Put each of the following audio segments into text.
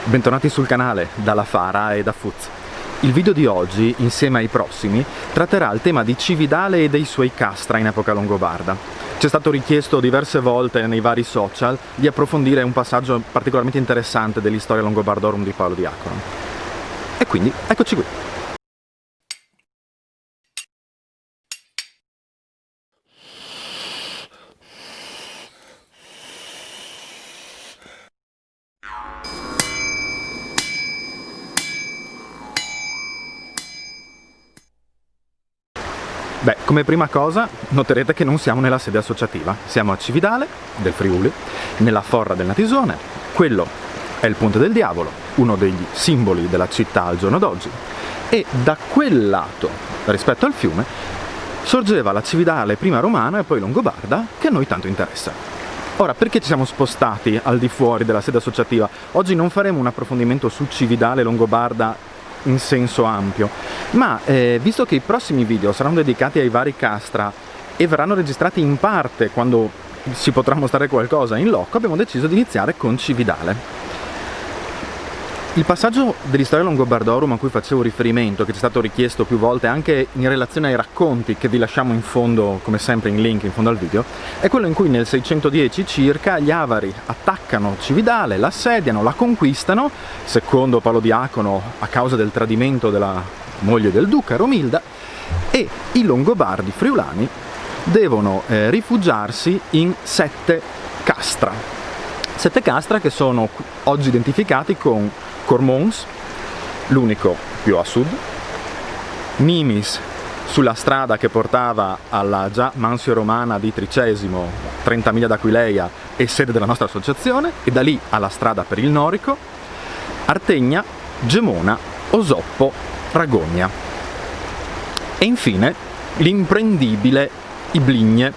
Bentornati sul canale dalla Fara e da Fuz. Il video di oggi, insieme ai prossimi, tratterà il tema di Cividale e dei suoi castra in epoca longobarda. Ci è stato richiesto diverse volte nei vari social di approfondire un passaggio particolarmente interessante dell'Historia Longobardorum di Paolo Diacono. E quindi eccoci qui. Beh, come prima cosa noterete che non siamo nella sede associativa, siamo a Cividale, del Friuli, nella forra del Natisone. Quello è il Ponte del Diavolo, uno degli simboli della città al giorno d'oggi, e da quel lato, rispetto al fiume, sorgeva la Cividale prima romana e poi longobarda, che a noi tanto interessa. Ora, perché ci siamo spostati al di fuori della sede associativa? Oggi non faremo un approfondimento su Cividale longobarda in senso ampio, ma visto che i prossimi video saranno dedicati ai vari castra e verranno registrati in parte quando si potrà mostrare qualcosa in loco, abbiamo deciso di iniziare con Cividale. Il passaggio dell'Historia Longobardorum a cui facevo riferimento, che ci è stato richiesto più volte anche in relazione ai racconti che vi lasciamo in fondo, come sempre in link in fondo al video, è quello in cui nel 610 circa gli Avari attaccano Cividale, la assediano, la conquistano, secondo Paolo Diacono a causa del tradimento della moglie del duca, Romilda, e i Longobardi friulani devono rifugiarsi in 7 castra. 7 castra che sono oggi identificati con Cormons, l'unico più a sud, Nimis sulla strada che portava alla già Mansio Romana di Tricesimo, 30 miglia da Aquileia e sede della nostra associazione, e da lì alla strada per il Norico, Artegna, Gemona, Osoppo, Ragogna. E infine l'imprendibile Ibligne,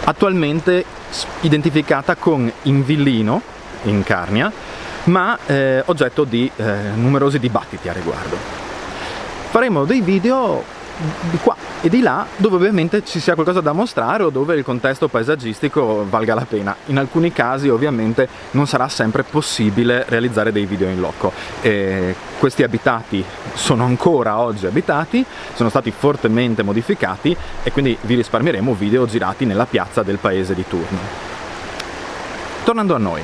attualmente identificata con Invillino, in Carnia, ma oggetto di numerosi dibattiti a riguardo. Faremo dei video di qua e di là dove ovviamente ci sia qualcosa da mostrare o dove il contesto paesaggistico valga la pena. In alcuni casi ovviamente non sarà sempre possibile realizzare dei video in loco. Questi abitati sono ancora oggi abitati, sono stati fortemente modificati e quindi vi risparmieremo video girati nella piazza del paese di turno. Tornando a noi,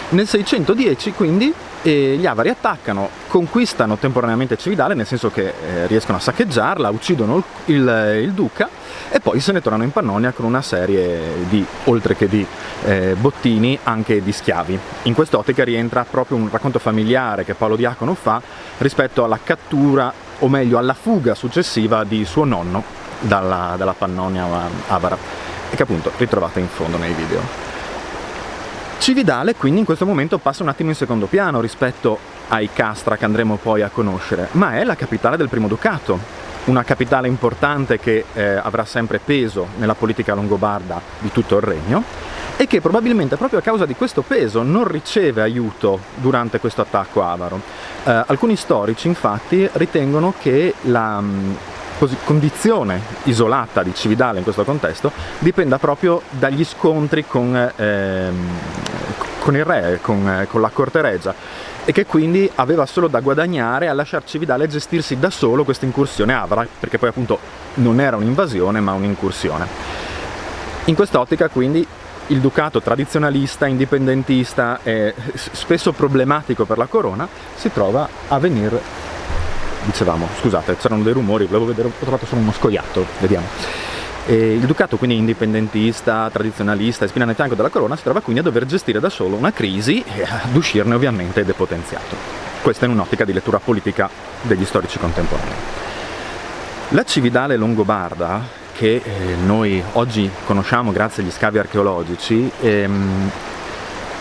nel 610 quindi gli Avari attaccano, conquistano temporaneamente Cividale, nel senso che riescono a saccheggiarla, uccidono il duca e poi se ne tornano in Pannonia con una serie di, oltre che di bottini, anche di schiavi. In quest'ottica rientra proprio un racconto familiare che Paolo Diacono fa rispetto alla cattura, o meglio alla fuga successiva di suo nonno dalla Pannonia avara, e che appunto ritrovate in fondo nei video. Cividale quindi in questo momento passa un attimo in secondo piano rispetto ai castra che andremo poi a conoscere, ma è la capitale del primo ducato, una capitale importante che avrà sempre peso nella politica longobarda di tutto il regno e che probabilmente proprio a causa di questo peso non riceve aiuto durante questo attacco avaro. Alcuni storici infatti ritengono che la condizione isolata di Cividale in questo contesto dipenda proprio dagli scontri con il re, con la corte regia, e che quindi aveva solo da guadagnare a lasciar Cividale gestirsi da solo questa incursione avara, perché poi appunto non era un'invasione ma un'incursione. In quest'ottica quindi il ducato tradizionalista, indipendentista e spesso problematico per la corona si trova a venire. Dicevamo, scusate, c'erano dei rumori, volevo vedere, ho trovato solo uno scoiattolo, vediamo. Il ducato quindi indipendentista, tradizionalista e spina nel fianco della corona si trova quindi a dover gestire da solo una crisi e ad uscirne ovviamente depotenziato. Questa è un'ottica di lettura politica degli storici contemporanei. La Cividale longobarda, che noi oggi conosciamo grazie agli scavi archeologici,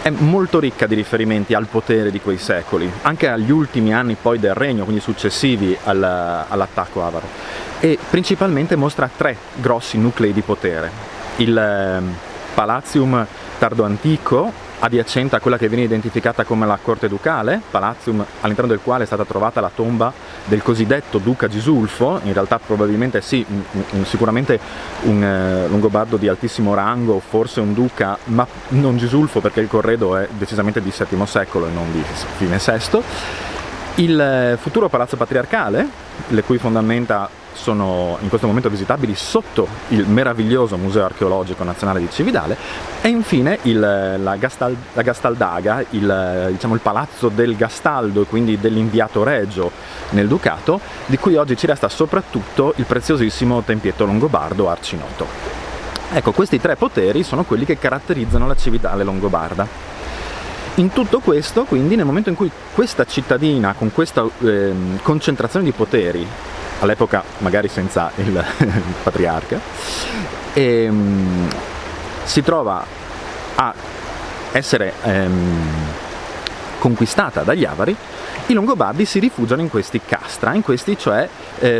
è molto ricca di riferimenti al potere di quei secoli, anche agli ultimi anni poi del regno, quindi successivi all'attacco avaro, e principalmente mostra 3 grossi nuclei di potere: il Palatium tardo-antico adiacente a quella che viene identificata come la corte ducale, palatium all'interno del quale è stata trovata la tomba del cosiddetto duca Gisulfo, in realtà probabilmente sì, sicuramente un longobardo di altissimo rango, forse un duca, ma non Gisulfo perché il corredo è decisamente di VII secolo e non di fine VI. Il futuro palazzo patriarcale, le cui fondamenta sono in questo momento visitabili sotto il meraviglioso Museo Archeologico Nazionale di Cividale, e infine la Gastaldaga, diciamo il palazzo del Gastaldo e quindi dell'inviato regio nel ducato, di cui oggi ci resta soprattutto il preziosissimo tempietto longobardo arcinoto. Ecco, questi tre poteri sono quelli che caratterizzano la Cividale longobarda. In tutto questo, quindi, nel momento in cui questa cittadina, con questa concentrazione di poteri, all'epoca magari senza il patriarca, si trova a essere conquistata dagli Avari, i Longobardi si rifugiano in questi castra, in questi cioè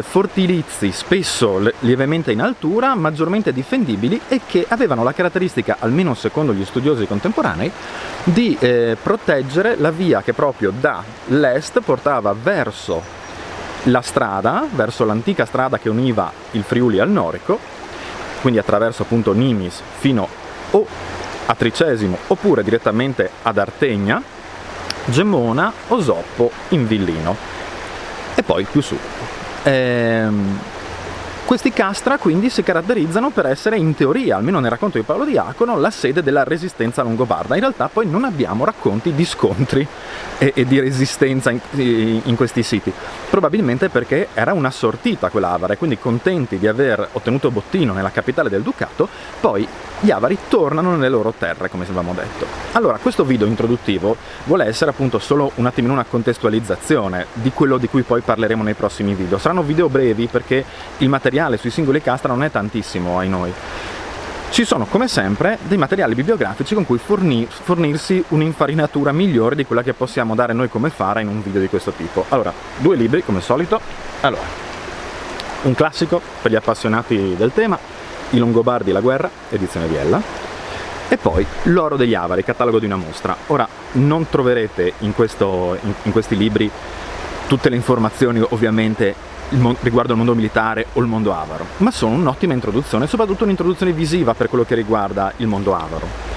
fortilizi spesso lievemente in altura, maggiormente difendibili e che avevano la caratteristica, almeno secondo gli studiosi contemporanei, di proteggere la via che proprio dall'est portava verso la strada, verso l'antica strada che univa il Friuli al Norico, quindi attraverso appunto Nimis fino o a Tricesimo oppure direttamente ad Artegna, Gemona, Osoppo, Invillino e poi più su. Questi castra quindi si caratterizzano per essere, in teoria, almeno nel racconto di Paolo Diacono, la sede della resistenza longobarda. In realtà poi non abbiamo racconti di scontri e di resistenza in questi siti, probabilmente perché era una sortita quella avara e quindi, contenti di aver ottenuto bottino nella capitale del ducato, poi gli avari tornano nelle loro terre, come avevamo detto. Allora, questo video introduttivo vuole essere appunto solo un attimino una contestualizzazione di quello di cui poi parleremo nei prossimi video. Saranno video brevi perché il materiale sui singoli castra non è tantissimo ai noi. Ci sono, come sempre, dei materiali bibliografici con cui fornirsi un'infarinatura migliore di quella che possiamo dare noi come fara in un video di questo tipo. Allora, due libri, come al solito. Allora, un classico per gli appassionati del tema, I Longobardi e la guerra, edizione Biella, e poi L'oro degli Avari, catalogo di una mostra. Ora, non troverete in questi libri tutte le informazioni, ovviamente, riguardo il mondo militare o il mondo avaro, ma sono un'ottima introduzione, soprattutto un'introduzione visiva per quello che riguarda il mondo avaro.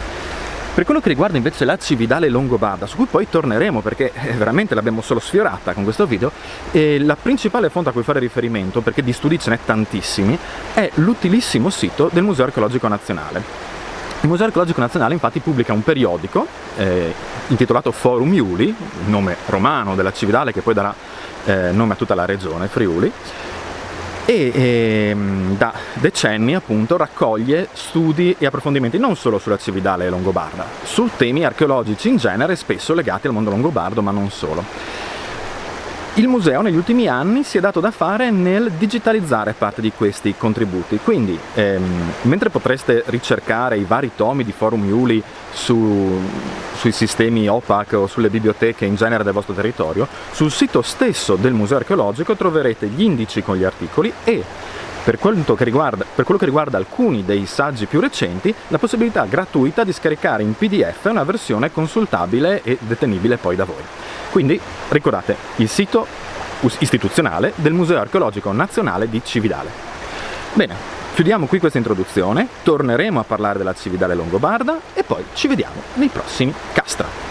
Per quello che riguarda invece la Cividale longobarda, su cui poi torneremo perché veramente l'abbiamo solo sfiorata con questo video, e la principale fonte a cui fare riferimento, perché di studi ce n'è tantissimi, è l'utilissimo sito del Museo Archeologico Nazionale. Il Museo Archeologico Nazionale infatti pubblica un periodico intitolato Forum Iuli, il nome romano della Cividale che poi darà nome a tutta la regione Friuli, e da decenni appunto raccoglie studi e approfondimenti non solo sulla Cividale longobarda, su temi archeologici in genere, spesso legati al mondo longobardo, ma non solo. Il museo negli ultimi anni si è dato da fare nel digitalizzare parte di questi contributi, quindi mentre potreste ricercare i vari tomi di Forum Iuli sui sistemi OPAC o sulle biblioteche in genere del vostro territorio, sul sito stesso del Museo Archeologico troverete gli indici con gli articoli e, per quello che riguarda alcuni dei saggi più recenti, la possibilità gratuita di scaricare in PDF una versione consultabile e detenibile poi da voi. Quindi ricordate il sito istituzionale del Museo Archeologico Nazionale di Cividale. Bene, chiudiamo qui questa introduzione, torneremo a parlare della Cividale longobarda e poi ci vediamo nei prossimi castra.